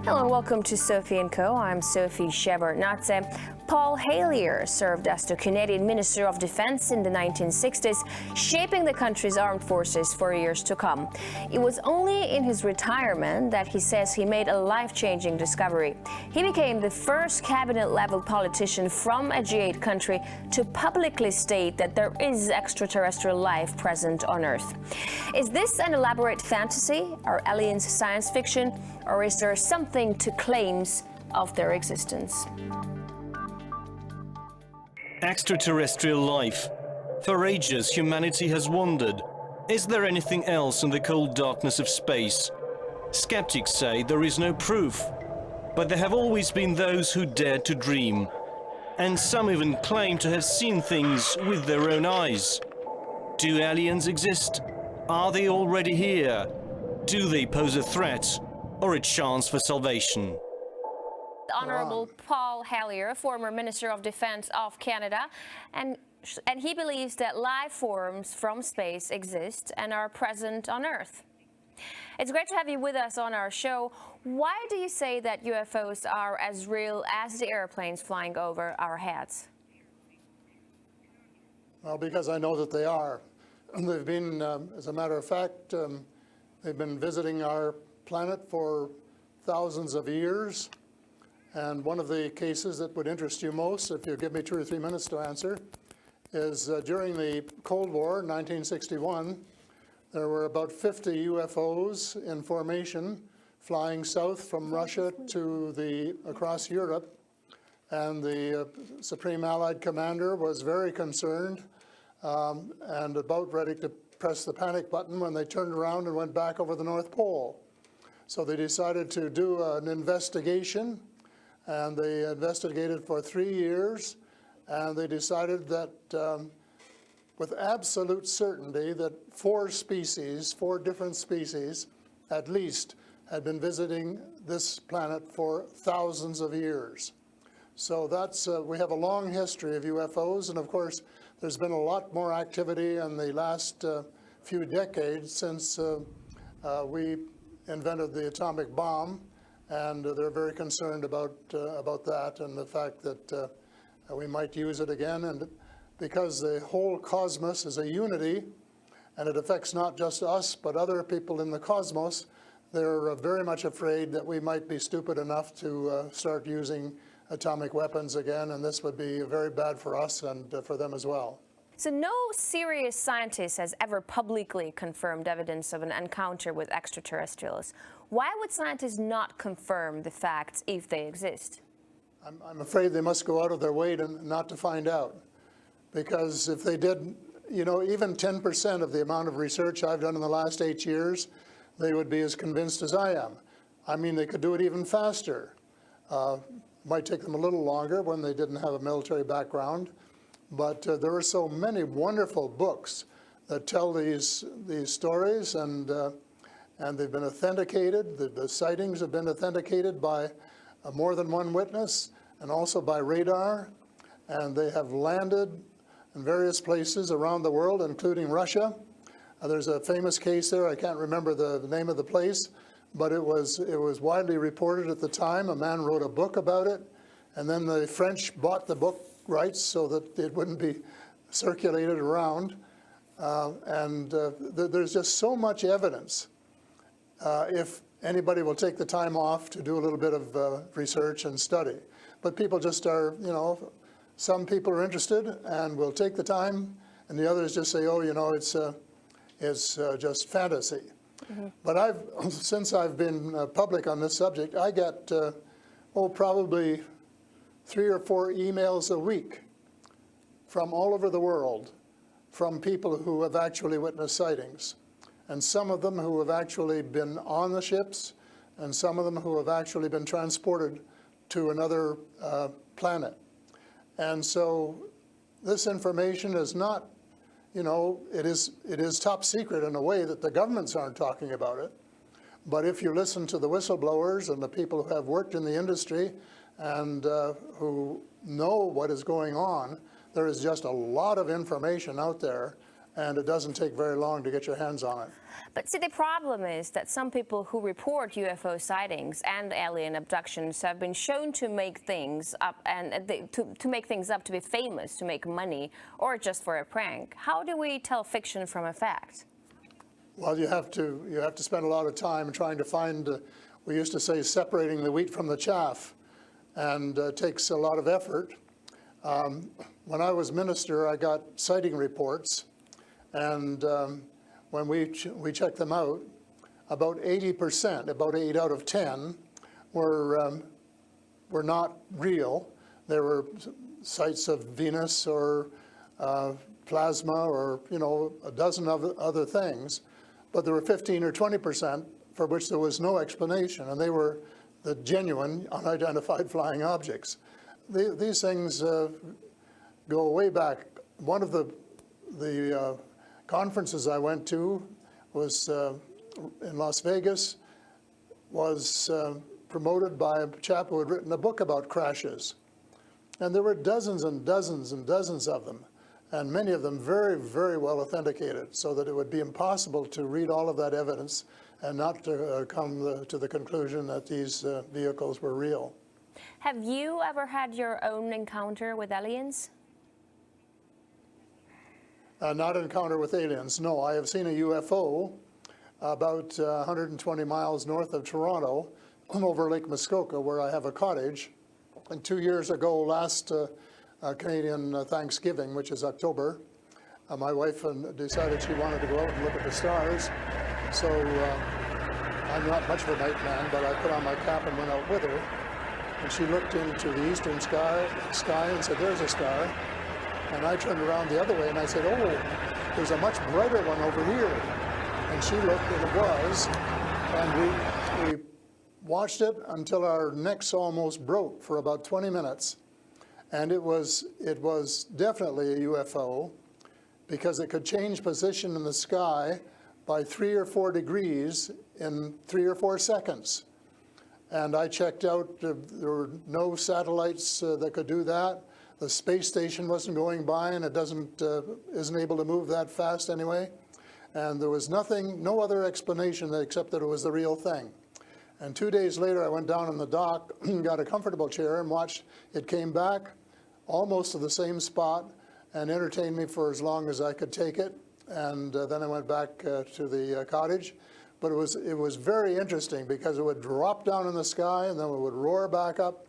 Hello and welcome to Sophie & Co. I'm Sophie Shepard-Natze. Paul Hellyer served as the Canadian Minister of Defense in the 1960s, shaping the country's armed forces for years to come. It was only in his retirement that he says he made a life-changing discovery. He became the first cabinet-level politician from a G8 country to publicly state that there is extraterrestrial life present on Earth. Is this an elaborate fantasy? Are aliens science fiction? Or is there something to claims of their existence? Extraterrestrial life. For ages, humanity has wondered, is there anything else in the cold darkness of space? Skeptics say there is no proof, but there have always been those who dared to dream. And some even claim to have seen things with their own eyes. Do aliens exist? Are they already here? Do they pose a threat or a chance for salvation? Honorable Paul Hellyer, former Minister of Defense of Canada, and he believes that life forms from space exist and are present on Earth. It's great to have you with us on our show. Why do you say that UFOs are as real as the airplanes flying over our heads? Well, because I know that they are. They've been, as a matter of fact, they've been visiting our planet for thousands of years. And one of the cases that would interest you most, if you give me 2 or 3 minutes to answer, is during the Cold War, 1961, there were about 50 UFOs in formation flying south from Russia to across Europe. And the Supreme Allied Commander was very concerned and about ready to press the panic button when they turned around and went back over the North Pole. So they decided to do an investigation. And they investigated for 3 years, and they decided that with absolute certainty that 4 different species at least, had been visiting this planet for thousands of years. So that's, we have a long history of UFOs, and of course there's been a lot more activity in the last few decades since we invented the atomic bomb. And they're very concerned about that and the fact that we might use it again. And because the whole cosmos is a unity, and it affects not just us, but other people in the cosmos, they're very much afraid that we might be stupid enough to start using atomic weapons again, and this would be very bad for us and for them as well. So no serious scientist has ever publicly confirmed evidence of an encounter with extraterrestrials. Why would scientists not confirm the facts if they exist? I'm afraid they must go out of their way not to find out. Because if they did, you know, even 10% of the amount of research I've done in the last 8 years, they would be as convinced as I am. I mean, they could do it even faster. Might take them a little longer when they didn't have a military background. But there are so many wonderful books that tell these stories, and they've been authenticated. The sightings have been authenticated by more than one witness, and also by radar. And they have landed in various places around the world, including Russia. There's a famous case there. I can't remember the name of the place, but it was widely reported at the time. A man wrote a book about it, and then the French bought the book rights so that it wouldn't be circulated around. There's just so much evidence. If anybody will take the time off to do a little bit of research and study. But people just are, you know, some people are interested and will take the time, and the others just say, oh, you know, it's just fantasy. Mm-hmm. But since I've been public on this subject, I get, probably 3 or 4 emails a week from all over the world from people who have actually witnessed sightings. And some of them who have actually been on the ships, and some of them who have actually been transported to another planet. And so this information is not, you know, it is top secret in a way that the governments aren't talking about it. But if you listen to the whistleblowers and the people who have worked in the industry and who know what is going on, there is just a lot of information out there and it doesn't take very long to get your hands on it. But see, the problem is that some people who report UFO sightings and alien abductions have been shown to make things up to make things up to be famous, to make money, or just for a prank. How do we tell fiction from a fact? Well, you have to spend a lot of time trying to find, we used to say, separating the wheat from the chaff, and it takes a lot of effort. When I was minister, I got sighting reports, and when we checked them out, about 80%, about 8 out of 10, were not real. There were sights of Venus or plasma or, you know, a dozen other things. But there were 15 or 20% for which there was no explanation, and they were the genuine unidentified flying objects. These things go way back. One of the conferences I went to was in Las Vegas, was promoted by a chap who had written a book about crashes. And there were dozens and dozens and dozens of them, and many of them very, very well authenticated, so that it would be impossible to read all of that evidence and not to come to the conclusion that these vehicles were real. Have you ever had your own encounter with aliens? Not encounter with aliens, no. I have seen a UFO about 120 miles north of Toronto over Lake Muskoka, where I have a cottage. And 2 years ago, last Canadian Thanksgiving, which is October, my wife decided she wanted to go out and look at the stars. So I'm not much of a night man, but I put on my cap and went out with her. And she looked into the eastern sky and said, "There's a star." And I turned around the other way and I said, "Oh, there's a much brighter one over here." And she looked, and it was. And we watched it until our necks almost broke for about 20 minutes. And it was definitely a UFO, because it could change position in the sky by 3 or 4 degrees in 3 or 4 seconds. And I checked out, there were no satellites that could do that. The space station wasn't going by, and it isn't able to move that fast anyway. And there was no other explanation except that it was the real thing. And 2 days later, I went down in the dock, got a comfortable chair, and watched it came back almost to the same spot and entertained me for as long as I could take it. And then I went back to the cottage. But it was very interesting, because it would drop down in the sky, and then it would roar back up,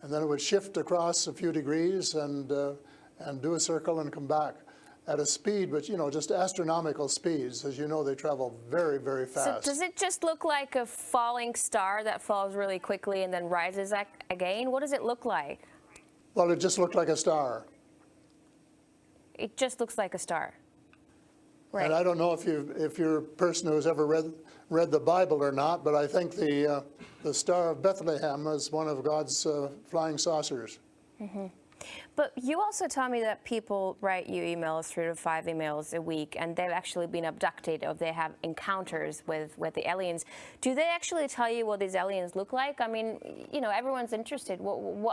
and then it would shift across a few degrees and do a circle and come back at a speed, which, you know, just astronomical speeds. As you know, they travel very, very fast. So does it just look like a falling star that falls really quickly and then rises again? What does it look like? Well, it just looked like a star. It just looks like a star. Right. And I don't know if you're a person who's ever read the Bible or not, but I think the Star of Bethlehem is one of God's flying saucers. Mm-hmm. But you also tell me that people write you emails, 3 to 5 emails a week, and they've actually been abducted, or they have encounters with the aliens. Do they actually tell you what these aliens look like? I mean, you know, everyone's interested.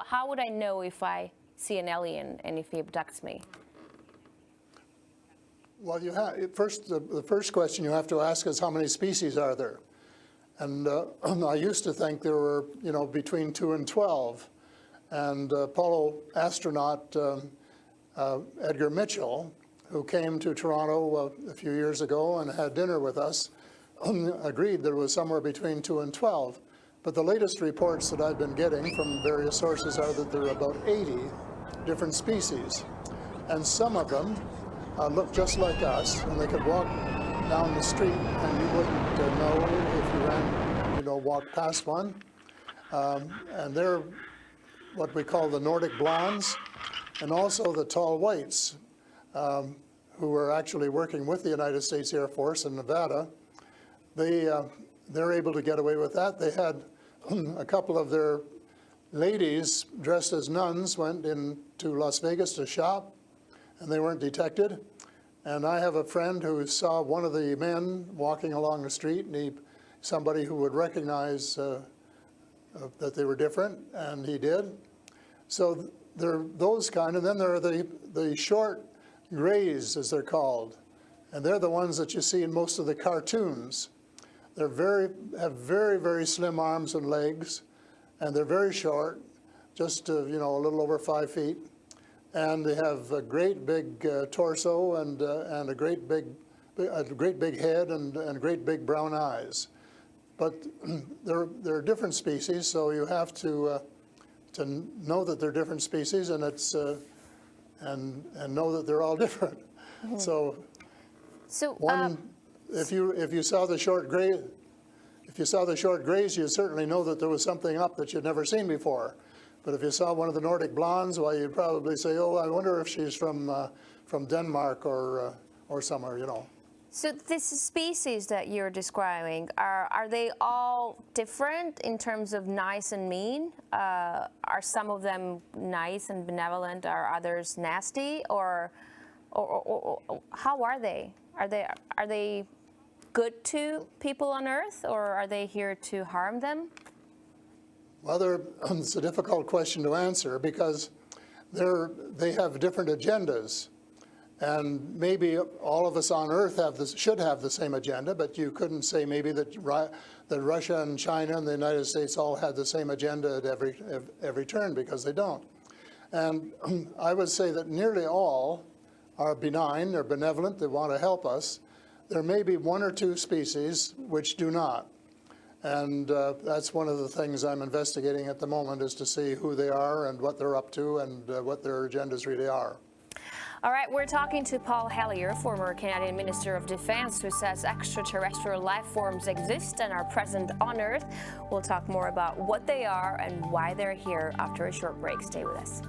How would I know if I see an alien and if he abducts me? Well, the first question you have to ask is, how many species are there? And I used to think there were, you know, between 2 and 12. And Apollo astronaut Edgar Mitchell, who came to Toronto a few years ago and had dinner with us, agreed there was somewhere between 2 and 12. But the latest reports that I've been getting from various sources are that there are about 80 different species. And some of them look just like us, and they could walk down the street and you wouldn't know if you ran, you know, walked past one. And they're what we call the Nordic blondes, and also the tall whites, who are actually working with the United States Air Force in Nevada. They're able to get away with that. They had a couple of their ladies dressed as nuns went into Las Vegas to shop, and they weren't detected. And I have a friend who saw one of the men walking along the street, and somebody who would recognize that they were different, and he did. So there are those kind, and then there are the short grays, as they're called. And they're the ones that you see in most of the cartoons. Have very, very slim arms and legs, and they're very short, just a little over 5 feet. And they have a great big torso and a great big head and great big brown eyes. But they're different species, so you have to know that they're different species, and it's and know that they're all different. Mm-hmm. So if you saw the short gray, you'd certainly know that there was something up that you'd never seen before. But if you saw one of the Nordic blondes, well, you'd probably say, "Oh, I wonder if she's from Denmark or somewhere," So this species that you're describing, are they all different in terms of nice and mean? Are some of them nice and benevolent? Are others nasty? Or how are they? Are they good to people on Earth, or are they here to harm them? Well, it's a difficult question to answer because they have different agendas. And maybe all of us on Earth should have the same agenda, but you couldn't say maybe that Russia and China and the United States all had the same agenda at every turn, because they don't. And I would say that nearly all are benign, they're benevolent, they want to help us. There may be one or two species which do not. And that's one of the things I'm investigating at the moment, is to see who they are and what they're up to and what their agendas really are. All right, we're talking to Paul Hellyer, former Canadian Minister of Defense, who says extraterrestrial life forms exist and are present on Earth. We'll talk more about what they are and why they're here after a short break. Stay with us.